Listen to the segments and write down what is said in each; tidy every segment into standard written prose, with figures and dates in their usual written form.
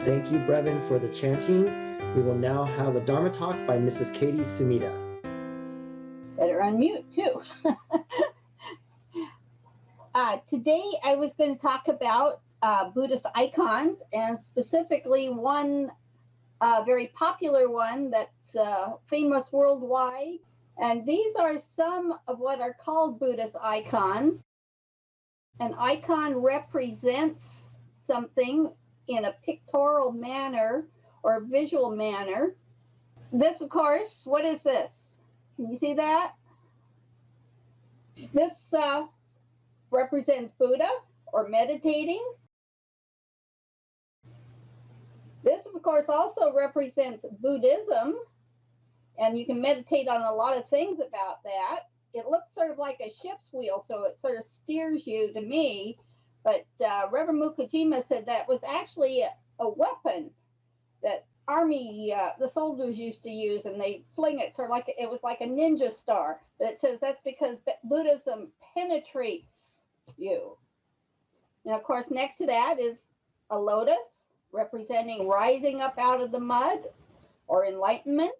Thank you, Brevin, for the chanting. We will now have a Dharma talk by Mrs. Kaytee Sumida. Better unmute too. Today I was going to talk about Buddhist icons, and specifically one very popular one that's famous worldwide. And these are some of what are called Buddhist icons. An icon represents something in a pictorial manner or visual manner. This, of course, what is this? Can you see that? This represents Buddha or meditating. This, of course, also represents Buddhism, and you can meditate on a lot of things about that. It looks sort of like a ship's wheel, so it sort of steers you to me. But Reverend Mukujima said that was actually a weapon that army, the soldiers used to use, and they fling it sort of like it was like a ninja star. But it says that's because Buddhism penetrates you. And of course, next to that is a lotus representing rising up out of the mud or enlightenment.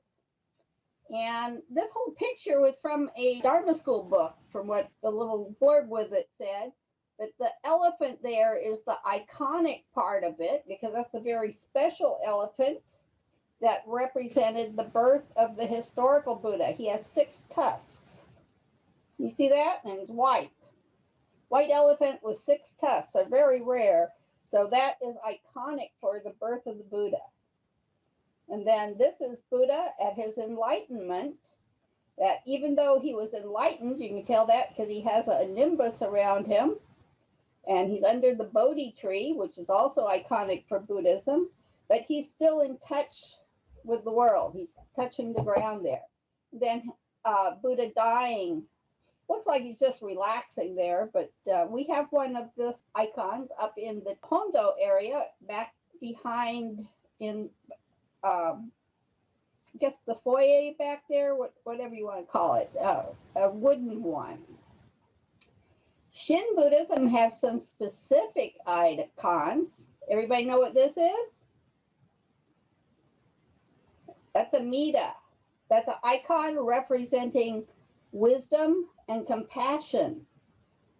And this whole picture was from a Dharma school book, from what the little blurb with it said. But the elephant there is the iconic part of it, because that's a very special elephant that represented the birth of the historical Buddha. He has 6 tusks. You see that? And it's white. White elephant with 6 tusks are very rare. So that is iconic for the birth of the Buddha. And then this is Buddha at his enlightenment, that even though he was enlightened, you can tell that because he has a nimbus around him, and he's under the Bodhi tree, which is also iconic for Buddhism, but he's still in touch with the world. He's touching the ground there. Then Buddha dying. Looks like he's just relaxing there, but we have one of these icons up in the Hondo area, back behind in, I guess the foyer back there, whatever you want to call it, a wooden one. Shin Buddhism has some specific icons. Everybody know what this is? That's a Mida. That's an icon representing wisdom and compassion.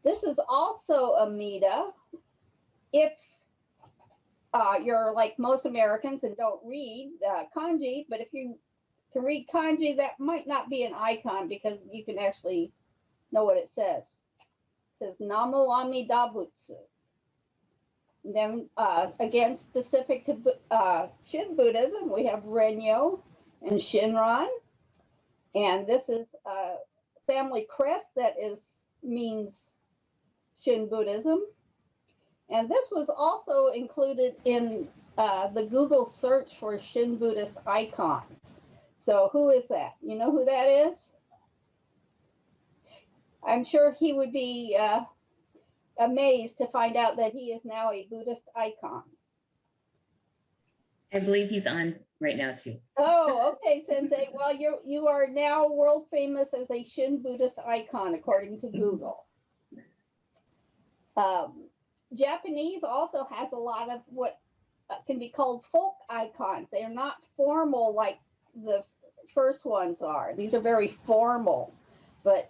This is also a Mida. If you're like most Americans and don't read kanji, but if you can read kanji, that might not be an icon because you can actually know what it says. It says Namo Amida Butsu. Then again, specific to Shin Buddhism, we have Renyo and Shinran. And this is a family crest that means Shin Buddhism. And this was also included in the Google search for Shin Buddhist icons. So who is that? You know who that is? I'm sure he would be amazed to find out that he is now a Buddhist icon. I believe he's on right now too. Oh, okay, Sensei. Well, you are now world famous as a Shin Buddhist icon, according to Google. Japanese also has a lot of what can be called folk icons. They are not formal like the first ones are. These are very formal, but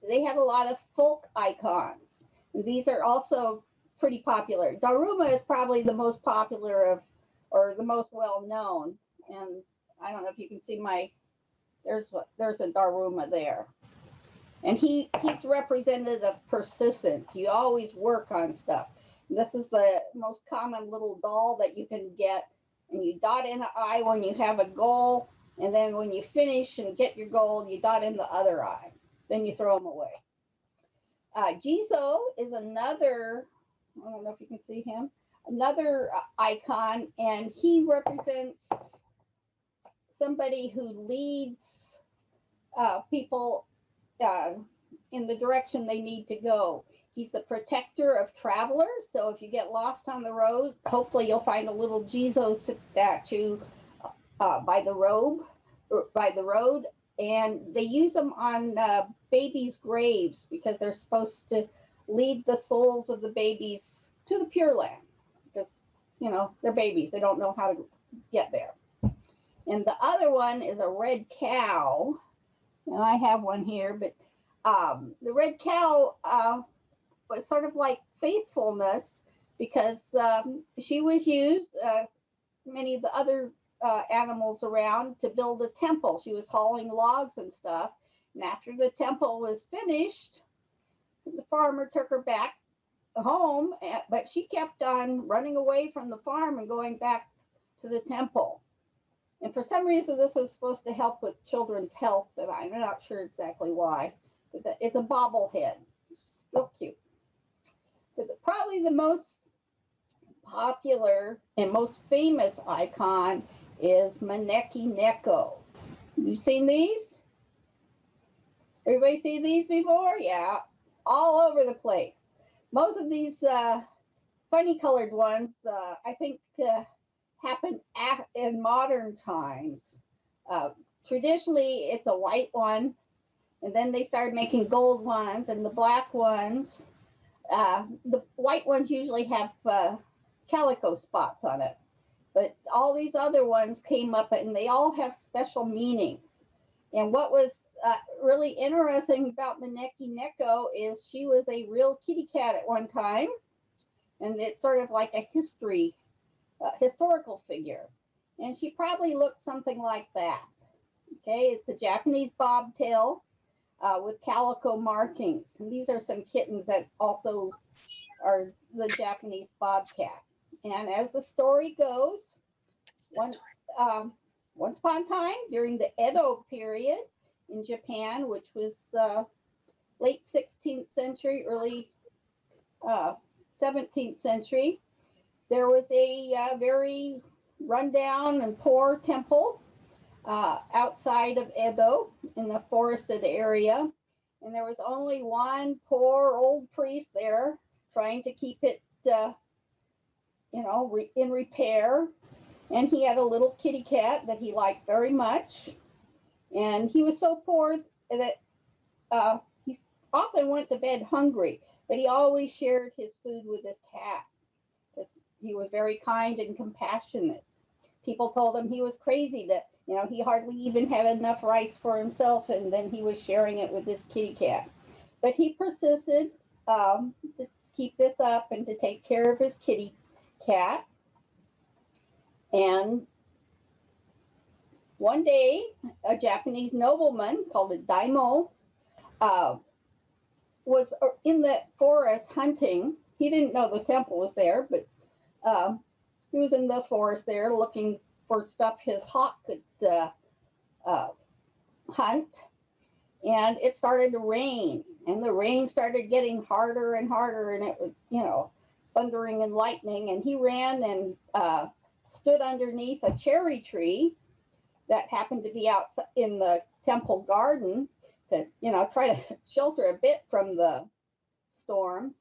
they have a lot of folk icons. And these are also pretty popular. Dharma is probably the most popular or the most well known. And I don't know if you can see there's a Dharma there. And he's representative of persistence. You always work on stuff. And this is the most common little doll that you can get. And you dot in an I when you have a goal. And then when you finish and get your goal, you dot in the other I. Then you throw them away. Jizo is another, I don't know if you can see him, another icon. And he represents somebody who leads people in the direction they need to go. He's the protector of travelers. So if you get lost on the road, hopefully you'll find a little Jizo statue by the road. And they use them on babies' graves because they're supposed to lead the souls of the babies to the Pure Land. Because they're babies. They don't know how to get there. And the other one is a red cow. And I have one here, but the red cow was sort of like faithfulness because she was used, many of the other animals around, to build a temple. She was hauling logs and stuff. And after the temple was finished, the farmer took her back home, but she kept on running away from the farm and going back to the temple. And for some reason, this is supposed to help with children's health, and I'm not sure exactly why. But it's a bobblehead. It's real cute. But probably the most popular and most famous icon is Maneki Neko. You seen these? Everybody see these before? Yeah, all over the place. Most of these funny colored ones, I think, happened in modern times. Traditionally, it's a white one, and then they started making gold ones and the black ones. The white ones usually have calico spots on it, but all these other ones came up and they all have special meanings. And what was really interesting about Maneki Neko is she was a real kitty cat at one time, and it's sort of like a historical figure. And she probably looked something like that. Okay, it's a Japanese bobtail with calico markings. And these are some kittens that also are the Japanese bobcat. And as the story goes, once upon a time, during the Edo period in Japan, which was late 16th century, early 17th century, there was a very rundown and poor temple outside of Edo in the forested area. And there was only one poor old priest there trying to keep it, in repair. And he had a little kitty cat that he liked very much. And he was so poor that he often went to bed hungry, but he always shared his food with his cat because he was very kind and compassionate. People told him he was crazy, that he hardly even had enough rice for himself, and then he was sharing it with this kitty cat. But he persisted to keep this up and to take care of his kitty cat. And one day, a Japanese nobleman called a daimyo was in the forest hunting. He didn't know the temple was there, but he was in the forest there looking for stuff his hawk could hunt. And it started to rain, and the rain started getting harder and harder, and it was, thundering and lightning. And he ran and stood underneath a cherry tree that happened to be out in the temple garden to, try to shelter a bit from the storm.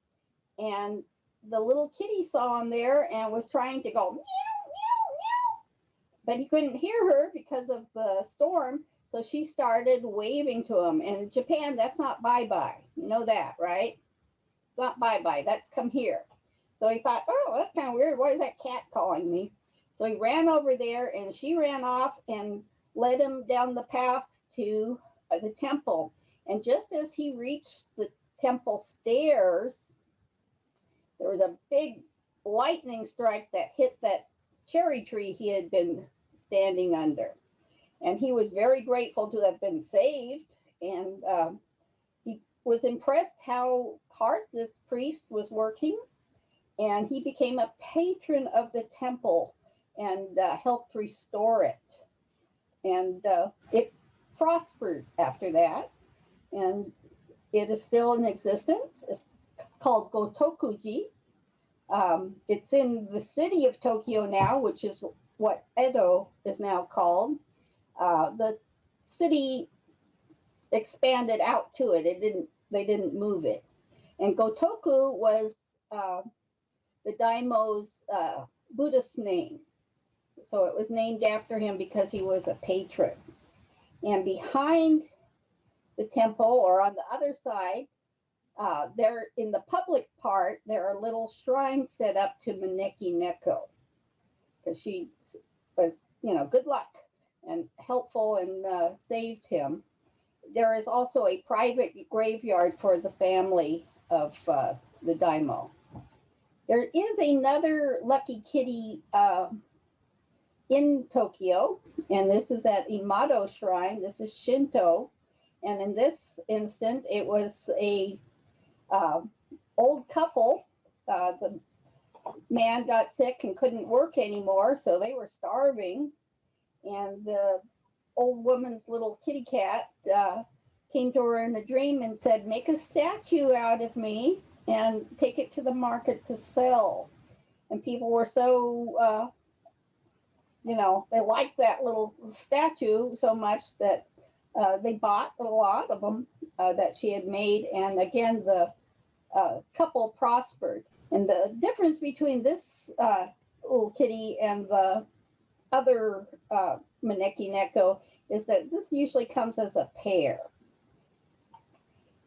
And the little kitty saw him there and was trying to go meow, meow, meow, but he couldn't hear her because of the storm. So she started waving to him. And in Japan, that's not bye-bye. You know that, right? It's not bye-bye. That's come here. So he thought, oh, that's kind of weird. Why is that cat calling me? So he ran over there, and she ran off and led him down the path to the temple. And just as he reached the temple stairs, there was a big lightning strike that hit that cherry tree he had been standing under. And he was very grateful to have been saved. And he was impressed how hard this priest was working. And he became a patron of the temple and helped restore it. And it prospered after that. And it is still in existence. It's called Gotokuji. It's in the city of Tokyo now, which is what Edo is now called. The city expanded out to it. They didn't move it. And Gotoku was the daimyo's Buddhist name. So it was named after him because he was a patron. And behind the temple, or on the other side, there in the public part, there are little shrines set up to Maneki Neko. because she was, good luck and helpful and saved him. There is also a private graveyard for the family of the daimyo. There is another lucky kitty in Tokyo, and this is at Imado Shrine. This is Shinto, and in this instant, it was a old couple. The man got sick and couldn't work anymore, so they were starving, and the old woman's little kitty cat came to her in a dream and said, "Make a statue out of me and take it to the market to sell." And people were so they liked that little statue so much that they bought a lot of them that she had made. And again, the couple prospered. And the difference between this little kitty and the other Maneki Neko is that this usually comes as a pair.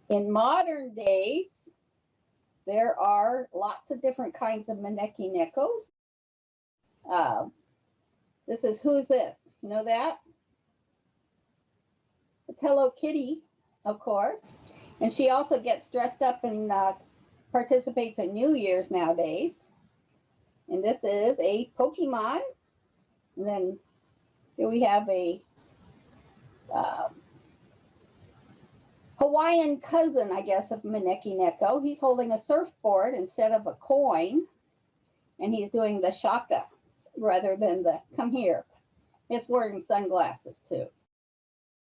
In modern days, there are lots of different kinds of Maneki Nekos. This is Who's This? You know that? It's Hello Kitty, of course. And she also gets dressed up and participates in New Year's nowadays. And this is a Pokemon. And then here we have a Hawaiian cousin, I guess, of Maneki Neko. He's holding a surfboard instead of a coin. And he's doing the shaka rather than the come here. It's wearing sunglasses too.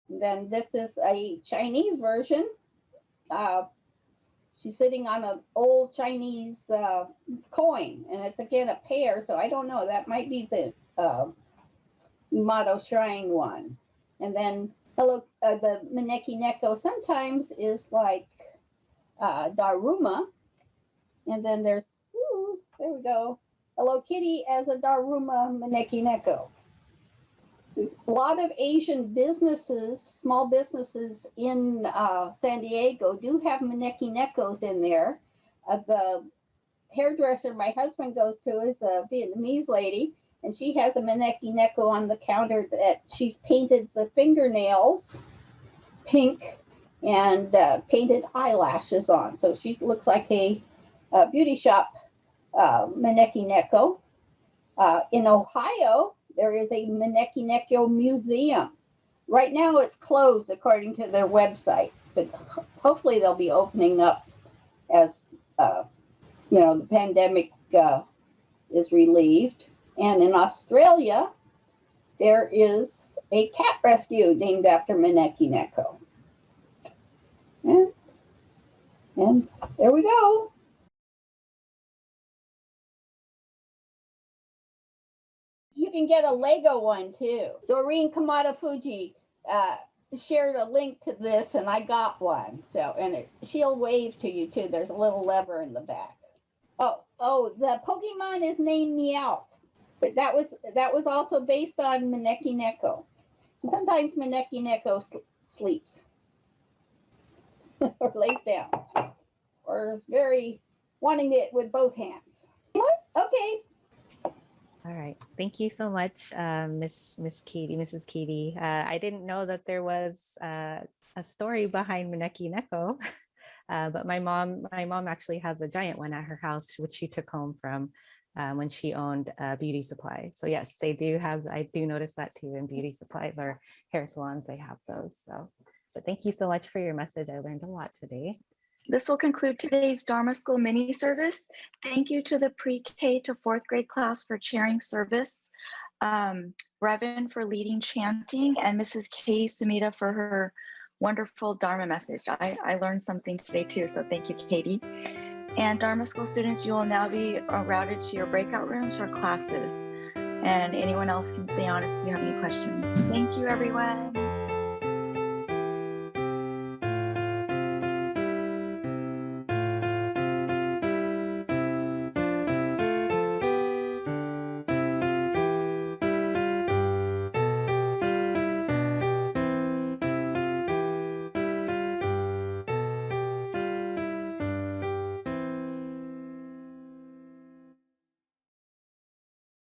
And then this is a Chinese version. She's sitting on an old Chinese coin, and it's again a pair, so I don't know. That might be the Imado Shrine one. And then the Maneki Neko sometimes is like Dharma, and then there's there we go. Hello Kitty as a Dharma Maneki Neko. A lot of Asian businesses, small businesses in San Diego do have Maneki Nekos in there. The hairdresser my husband goes to is a Vietnamese lady, and she has a Maneki Neko on the counter that she's painted the fingernails pink and painted eyelashes on. So she looks like a beauty shop Maneki Neko. In Ohio, there is a Maneki Neko museum. Right now it's closed according to their website, but hopefully they'll be opening up as the pandemic is relieved. And in Australia, there is a cat rescue named after Maneki Neko. And there we go. You can get a Lego one too. Doreen Kamada Fuji shared a link to this, and I got one. So, and she'll wave to you too. There's a little lever in the back. Oh, the Pokemon is named Meowth, but that was also based on Maneki Neko. And sometimes Maneki Neko sleeps or lays down, or is very wanting it with both hands. What? Okay. All right. Thank you so much, Mrs. Kaytee. I didn't know that there was a story behind Maneki Neko, but my mom actually has a giant one at her house, which she took home from when she owned beauty supply. So yes, they do have. I do notice that too in beauty supplies or hair salons. They have those. So, but thank you so much for your message. I learned a lot today. This will conclude today's Dharma School mini service. Thank you to the pre-K to 4th grade class for chairing service, Revan for leading chanting, and Mrs. Kaytee Sumida for her wonderful Dharma message. I learned something today too, so thank you, Kaytee. And Dharma School students, you will now be routed to your breakout rooms or classes. And anyone else can stay on if you have any questions. Thank you, everyone.